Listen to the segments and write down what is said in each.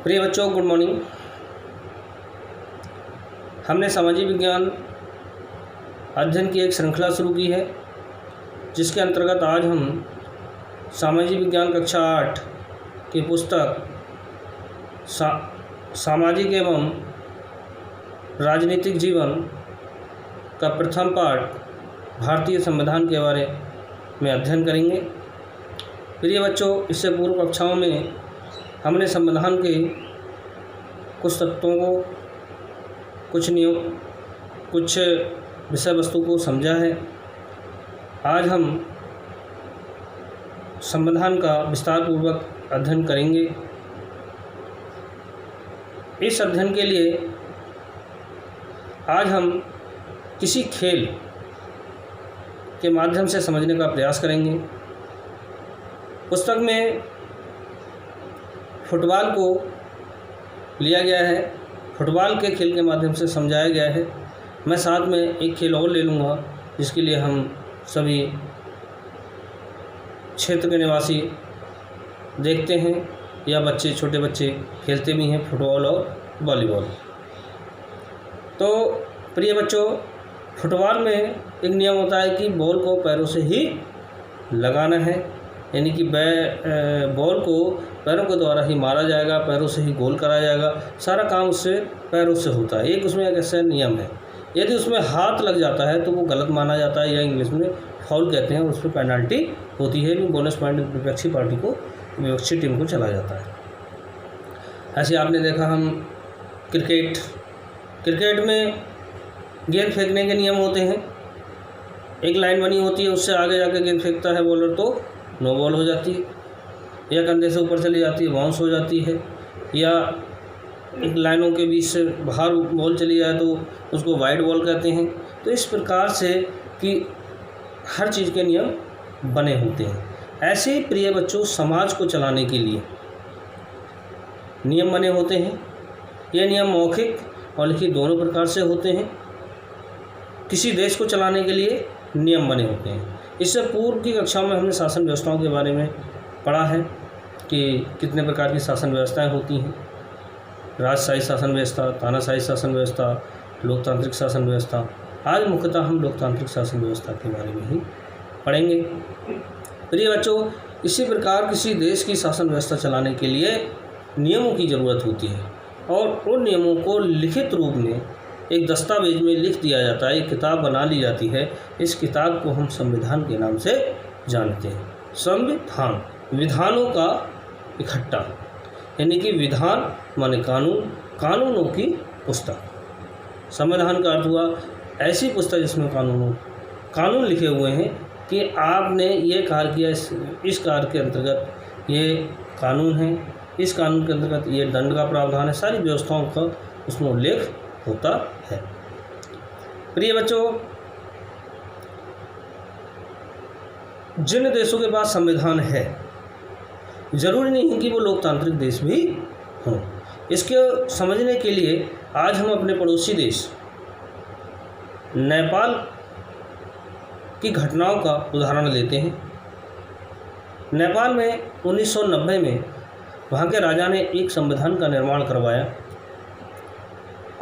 प्रिय बच्चों, good morning. हमने सामाजिक विज्ञान अध्ययन की एक श्रृंखला शुरू की है, जिसके अंतर्गत आज हम सामाजिक विज्ञान कक्षा 8 की पुस्तक सामाजिक एवं राजनीतिक जीवन का प्रथम पाठ भारतीय संविधान के बारे में अध्ययन करेंगे। प्रिय बच्चों, इससे पूर्व कक्षाओं में हमने संविधान के कुछ तत्वों को, कुछ नियम, कुछ विषय वस्तु को समझा है। आज हम संविधान का विस्तार पूर्वक अध्ययन करेंगे। इस अध्ययन के लिए आज हम किसी खेल के माध्यम से समझने का प्रयास करेंगे। पुस्तक में फुटबॉल को लिया गया है, फुटबॉल के खेल के माध्यम से समझाया गया है। मैं साथ में एक खेल और ले लूँगा, जिसके लिए हम सभी क्षेत्र के निवासी देखते हैं या बच्चे, छोटे बच्चे खेलते भी हैं, फुटबॉल और वॉलीबॉल। तो प्रिय बच्चों, फुटबॉल में एक नियम होता है कि बॉल को पैरों से ही लगाना है, यानी कि बॉल को पैरों के द्वारा ही मारा जाएगा, पैरों से ही गोल कराया जाएगा। सारा काम उससे पैरों से होता है। एक उसमें एक ऐसा नियम है, यदि उसमें हाथ लग जाता है तो वो गलत माना जाता है, या इंग्लिश में फाउल कहते हैं, उस पर पेनल्टी होती है। बोनस पॉइंट विपक्षी पार्टी को, विपक्षी टीम को चला जाता है। ऐसे आपने देखा हम क्रिकेट में गेंद फेंकने के नियम होते हैं। एक लाइन बनी होती है, उससे आगे जाकर गेंद फेंकता है बॉलर तो नो बॉल हो जाती है, या कंधे से ऊपर चली जाती है, बाउंस हो जाती है, या एक लाइनों के बीच से बाहर बॉल चली जाए तो उसको वाइड बॉल कहते हैं। तो इस प्रकार से कि हर चीज़ के नियम बने होते हैं। ऐसे ही प्रिय बच्चों, समाज को चलाने के लिए नियम बने होते हैं। ये नियम मौखिक और लिखित दोनों प्रकार से होते हैं। किसी देश को चलाने के लिए नियम बने होते हैं। इससे पूर्व की कक्षाओं में हमने शासन व्यवस्थाओं के बारे में पढ़ा है कि कितने प्रकार की शासन व्यवस्थाएं होती हैं। राजशाही शासन व्यवस्था, तानाशाही शासन व्यवस्था, लोकतांत्रिक शासन व्यवस्था। आज मुख्यतः हम लोकतांत्रिक शासन व्यवस्था के बारे में ही पढ़ेंगे। प्रिय बच्चों, इसी प्रकार किसी देश की शासन व्यवस्था चलाने के लिए नियमों की ज़रूरत होती है, और उन नियमों को लिखित रूप में एक दस्तावेज में लिख दिया जाता है, एक किताब बना ली जाती है। इस किताब को हम संविधान के नाम से जानते हैं। संविधान विधानों का इकट्ठा, यानी कि विधान माने कानून, कानूनों की पुस्तक। संविधान का अर्थ हुआ ऐसी पुस्तक जिसमें कानून लिखे हुए हैं कि आपने ये कार्य किया, इस कार्य के अंतर्गत ये कानून है, इस कानून के अंतर्गत ये दंड का प्रावधान है। सारी व्यवस्थाओं का उसमें उल्लेख होता है। प्रिय बच्चों, जिन देशों के पास संविधान है, जरूरी नहीं है कि वो लोकतांत्रिक देश भी हों। इसके समझने के लिए आज हम अपने पड़ोसी देश नेपाल की घटनाओं का उदाहरण लेते हैं। नेपाल में 1990 में वहाँ के राजा ने एक संविधान का निर्माण करवाया,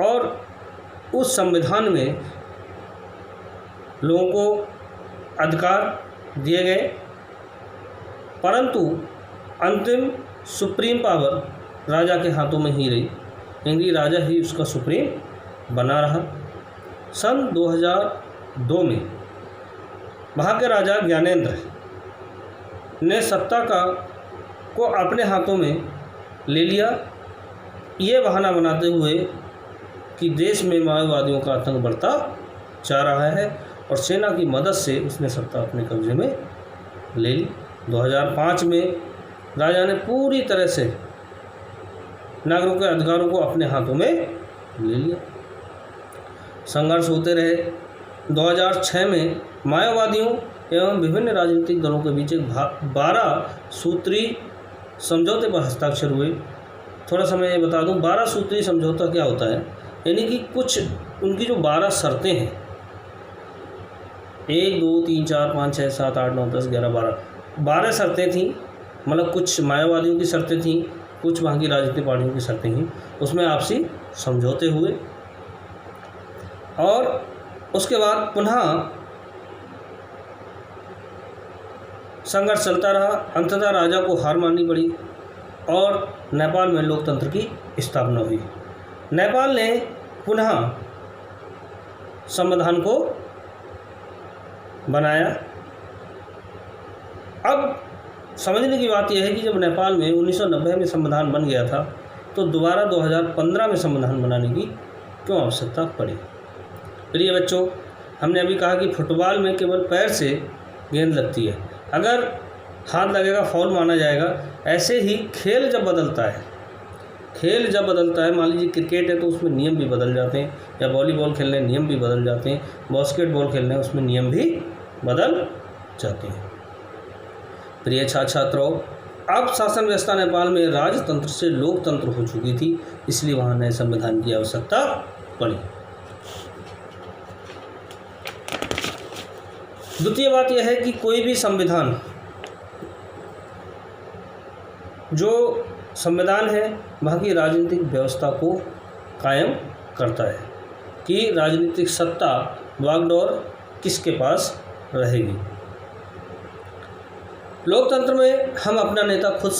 और उस संविधान में लोगों को अधिकार दिए गए, परंतु अंतिम सुप्रीम पावर राजा के हाथों में ही रही, यानी राजा ही उसका सुप्रीम बना रहा। सन 2002 में वहाँ के राजा ज्ञानेंद्र ने सत्ता को अपने हाथों में ले लिया, ये बहाना बनाते हुए कि देश में माओवादियों का आतंक बढ़ता जा रहा है, और सेना की मदद से उसने सत्ता अपने कब्जे में ले ली। 2005 में राजा ने पूरी तरह से नागरिकों के अधिकारों को अपने हाथों में ले लिया। संघर्ष होते रहे। 2006 में माओवादियों एवं विभिन्न राजनीतिक दलों के बीच एक 12 सूत्री समझौते पर हस्ताक्षर हुए। थोड़ा सा मैं बता दूं, 12 सूत्री समझौता क्या होता है, यानी कि कुछ उनकी जो 12 शर्तें हैं, 1 2 3 4 5 6 7 8 9 10 11 12 शर्तें थीं। मतलब कुछ मायावादियों की शर्तें थीं, कुछ वहाँ की राजनीतिक पार्टियों की शर्तें ही, उसमें आपसी समझौते हुए और उसके बाद पुनः संघर्ष चलता रहा। अंततः राजा को हार माननी पड़ी और नेपाल में लोकतंत्र की स्थापना हुई। नेपाल ने पुनः संविधान को बनाया। अब समझने की बात यह है कि जब नेपाल में 1990 में संविधान बन गया था तो दोबारा 2015 में संविधान बनाने की क्यों आवश्यकता पड़ी। प्रिय बच्चों, हमने अभी कहा कि फुटबॉल में केवल पैर से गेंद लगती है, अगर हाथ लगेगा फाउल माना जाएगा। ऐसे ही खेल जब बदलता है, मान लीजिए क्रिकेट है तो उसमें नियम भी बदल जाते हैं, या वॉलीबॉल खेलने नियम भी बदल जाते हैं, बास्केटबॉल खेलने उसमें नियम भी बदल जाते हैं। प्रिय छात्र छात्राओं, अब शासन व्यवस्था नेपाल में राजतंत्र से लोकतंत्र हो चुकी थी, इसलिए वहाँ नए संविधान की आवश्यकता पड़ी। द्वितीय बात यह है कि कोई भी संविधान, जो संविधान है वहाँ की राजनीतिक व्यवस्था को कायम करता है कि राजनीतिक सत्ता वागडोर किसके पास रहेगी। लोकतंत्र में हम अपना नेता खुद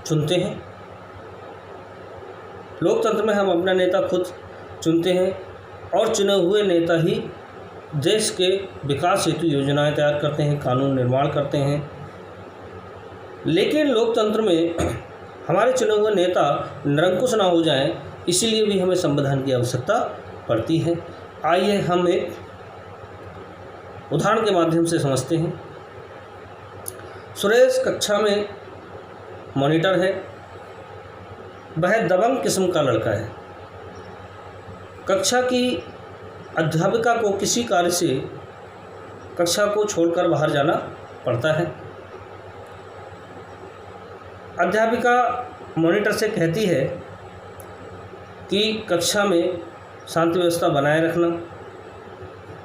चुनते हैं। लोकतंत्र में हम अपना नेता खुद चुनते हैं और चुने हुए नेता ही देश के विकास हेतु योजनाएं तैयार करते हैं, कानून निर्माण करते हैं। लेकिन लोकतंत्र में हमारे चुने हुए नेता निरंकुश ना हो जाएं, इसीलिए भी हमें संविधान की आवश्यकता पड़ती है। आइए हम एक उदाहरण के माध्यम से समझते हैं। सुरेश कक्षा में मॉनिटर है, वह दबंग किस्म का लड़का है। कक्षा की अध्यापिका को किसी कार्य से कक्षा को छोड़कर बाहर जाना पड़ता है। अध्यापिका मॉनिटर से कहती है कि कक्षा में शांति व्यवस्था बनाए रखना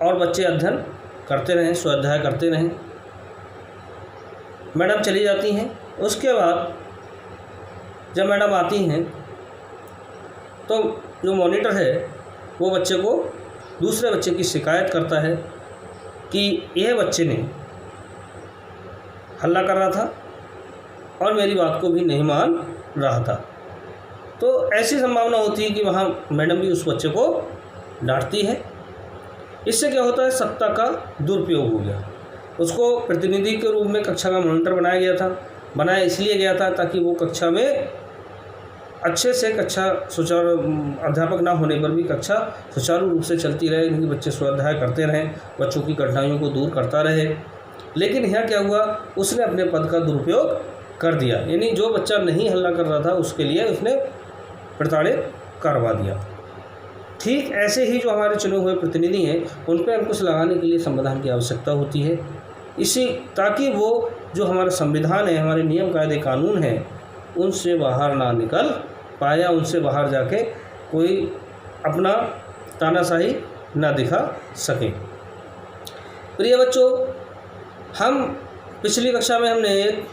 और बच्चे अध्ययन करते रहें, स्वाध्याय करते रहें। मैडम चली जाती हैं। उसके बाद जब मैडम आती हैं तो जो मॉनिटर है वो बच्चे को, दूसरे बच्चे की शिकायत करता है कि यह बच्चे ने हल्ला कर रहा था और मेरी बात को भी नहीं मान रहा था। तो ऐसी संभावना होती है कि वहाँ मैडम भी उस बच्चे को डांटती है। इससे क्या होता है, सत्ता का दुरुपयोग हो गया। उसको प्रतिनिधि के रूप में कक्षा का मॉनिटर बनाया गया था। बनाया इसलिए गया था ताकि वो कक्षा में अच्छे से कक्षा सुचारू, अध्यापक ना होने पर भी कक्षा सुचारू रूप से चलती रहे, इनके बच्चे स्वाध्याय करते रहें, बच्चों की कठिनाइयों को दूर करता रहे। लेकिन यहाँ क्या हुआ, उसने अपने पद का दुरुपयोग कर दिया, यानी जो बच्चा नहीं हल्ला कर रहा था उसके लिए उसने प्रताड़ित करवा दिया। ठीक ऐसे ही जो हमारे चुने हुए प्रतिनिधि हैं उन पर अंकुश लगाने के लिए संविधान की आवश्यकता होती है, इसी ताकि वो जो हमारा संविधान है, हमारे नियम कायदे कानून हैं, उनसे बाहर ना निकल पाए, उनसे बाहर जाके कोई अपना तानाशाही ना दिखा सके। प्रिय बच्चों, हम पिछली कक्षा में हमने एक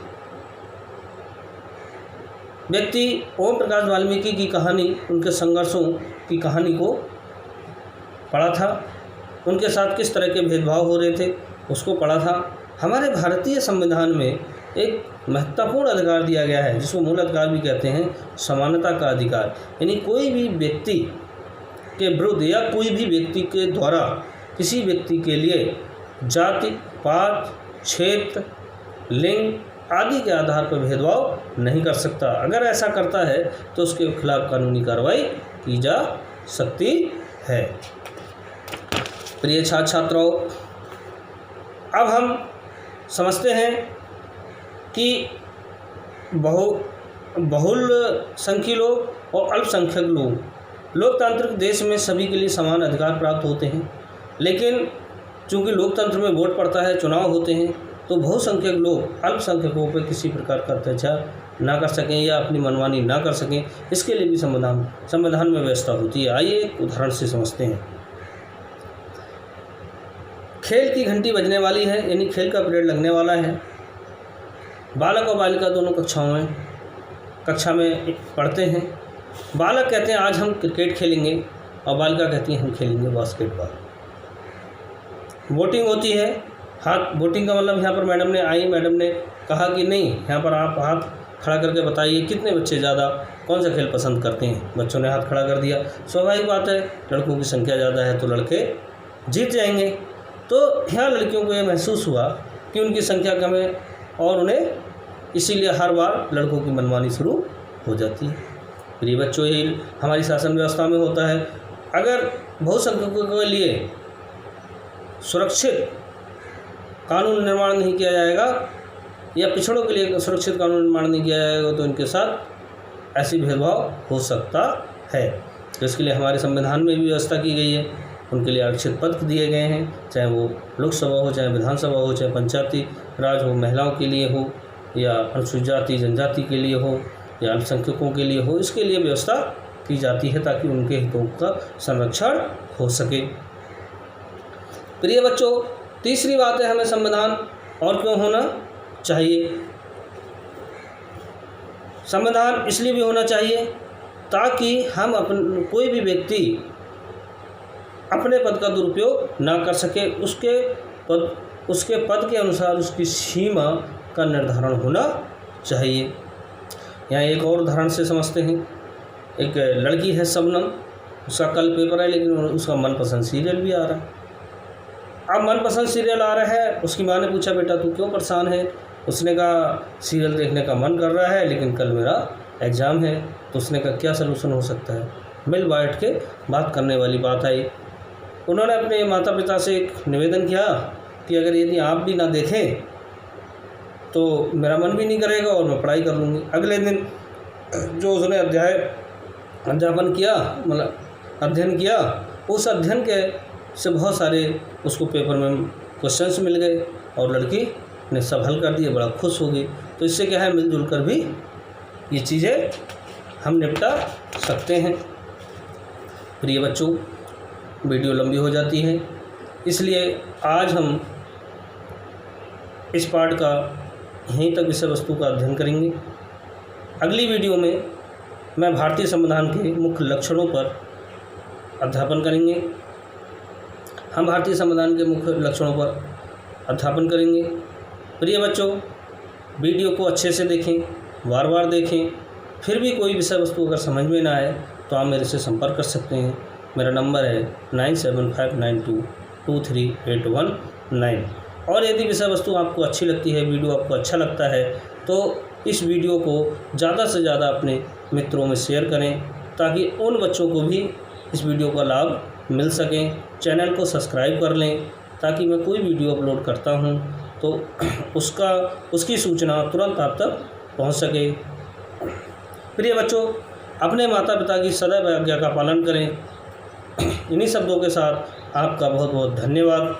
व्यक्ति ओम प्रकाश वाल्मीकि की कहानी, उनके संघर्षों की कहानी को पढ़ा था। उनके साथ किस तरह के भेदभाव हो रहे थे उसको पढ़ा था। हमारे भारतीय संविधान में एक महत्वपूर्ण अधिकार दिया गया है जिसको मूल अधिकार भी कहते हैं, समानता का अधिकार। यानी कोई भी व्यक्ति के विरुद्ध या कोई भी व्यक्ति के द्वारा किसी व्यक्ति के लिए जाति, पात, क्षेत्र, लिंग आदि के आधार पर भेदभाव नहीं कर सकता। अगर ऐसा करता है तो उसके खिलाफ कानूनी कार्रवाई की जा सकती है। प्रिय छात्र छात्राओं, अब हम समझते हैं कि बहुल संख्यक लोग और अल्पसंख्यक लोग, लोकतांत्रिक देश में सभी के लिए समान अधिकार प्राप्त होते हैं। लेकिन चूंकि लोकतंत्र में वोट पड़ता है, चुनाव होते हैं, तो बहुसंख्यक लोग अल्पसंख्यकों पर किसी प्रकार का अत्याचार ना कर सकें या अपनी मनमानी ना कर सकें, इसके लिए भी संविधान में व्यवस्था होती है। आइए एक उदाहरण से समझते हैं। खेल की घंटी बजने वाली है, यानी खेल का पीरियड लगने वाला है। बालक और बालिका दोनों कक्षाओं में कक्षा में पढ़ते हैं। बालक कहते हैं आज हम क्रिकेट खेलेंगे और बालिका कहती है हम खेलेंगे बास्केटबॉल। वोटिंग होती है, हाथ वोटिंग का मतलब यहाँ पर मैडम ने कहा कि नहीं, यहाँ पर आप हाथ खड़ा करके बताइए कितने बच्चे ज़्यादा कौन सा खेल पसंद करते हैं। बच्चों ने हाथ खड़ा कर दिया। स्वाभाविक बात है, लड़कों की संख्या ज़्यादा है तो लड़के जीत जाएंगे। तो यहाँ लड़कियों को ये महसूस हुआ कि उनकी संख्या कम है और उन्हें इसीलिए हर बार लड़कों की मनमानी शुरू हो जाती है। प्रिय बच्चों, ये हमारी शासन व्यवस्था में होता है। अगर बहुसंख्यकों के लिए सुरक्षित कानून निर्माण नहीं किया जाएगा या पिछड़ों के लिए सुरक्षित कानून निर्माण नहीं किया जाएगा तो इनके साथ ऐसी भेदभाव हो सकता है। तो इसके लिए हमारे संविधान में भी व्यवस्था की गई है। उनके लिए आरक्षित पद दिए गए हैं, चाहे वो लोकसभा हो, चाहे विधानसभा हो, चाहे पंचायती राज हो, महिलाओं के लिए हो या अनुसूचित जाति जनजाति के लिए हो या अल्पसंख्यकों के लिए हो। इसके लिए व्यवस्था की जाती है ताकि उनके हितों का संरक्षण हो सके। प्रिय बच्चों, तीसरी बात है हमें संविधान और क्यों होना चाहिए। संविधान इसलिए भी होना चाहिए ताकि हम कोई भी व्यक्ति अपने पद का दुरुपयोग ना कर सके। उसके पद के अनुसार उसकी सीमा का निर्धारण होना चाहिए। यहाँ एक और उदाहरण से समझते हैं। एक लड़की है शबनम, उसका कल पेपर है लेकिन उसका मनपसंद सीरियल भी आ रहा है। अब मनपसंद सीरियल आ रहा है, उसकी माँ ने पूछा बेटा तू क्यों परेशान है। उसने कहा सीरियल देखने का मन कर रहा है लेकिन कल मेरा एग्ज़ाम है। तो उसने कहा क्या सलूशन हो सकता है। मिल बैठ के बात करने वाली बात आई। उन्होंने अपने माता पिता से एक निवेदन किया कि अगर यदि आप भी ना देखें तो मेरा मन भी नहीं करेगा और मैं पढ़ाई कर लूँगी। अगले दिन जो उसने अध्यापन किया मतलब अध्ययन किया, उस अध्ययन के से बहुत सारे उसको पेपर में क्वेश्चंस मिल गए और लड़की ने सब हल कर दिए, बड़ा खुश हो गई। तो इससे क्या है, मिलजुल कर भी ये चीज़ें हम निपटा सकते हैं। प्रिय बच्चों, वीडियो लंबी हो जाती है इसलिए आज हम इस पाठ का यहीं तक विषय वस्तु का अध्ययन करेंगे। अगली वीडियो में मैं भारतीय संविधान के मुख्य लक्षणों पर अध्यापन करेंगे। हम भारतीय संविधान के मुख्य लक्षणों पर अध्यापन करेंगे। प्रिय बच्चों, वीडियो को अच्छे से देखें, बार बार देखें। फिर भी कोई विषय वस्तु अगर समझ में ना आए तो आप मेरे से संपर्क कर सकते हैं। मेरा नंबर है 9759223819। और यदि विषय वस्तु आपको अच्छी लगती है, वीडियो आपको अच्छा लगता है तो इस वीडियो को ज़्यादा से ज़्यादा अपने मित्रों में शेयर करें ताकि उन बच्चों को भी इस वीडियो का लाभ मिल सके। चैनल को सब्सक्राइब कर लें ताकि मैं कोई वीडियो अपलोड करता हूं तो उसकी सूचना तुरंत आप तक पहुंच सके। प्रिय बच्चों, अपने माता पिता की सदैव आज्ञा का पालन करें। इन्हीं शब्दों के साथ आपका बहुत बहुत धन्यवाद।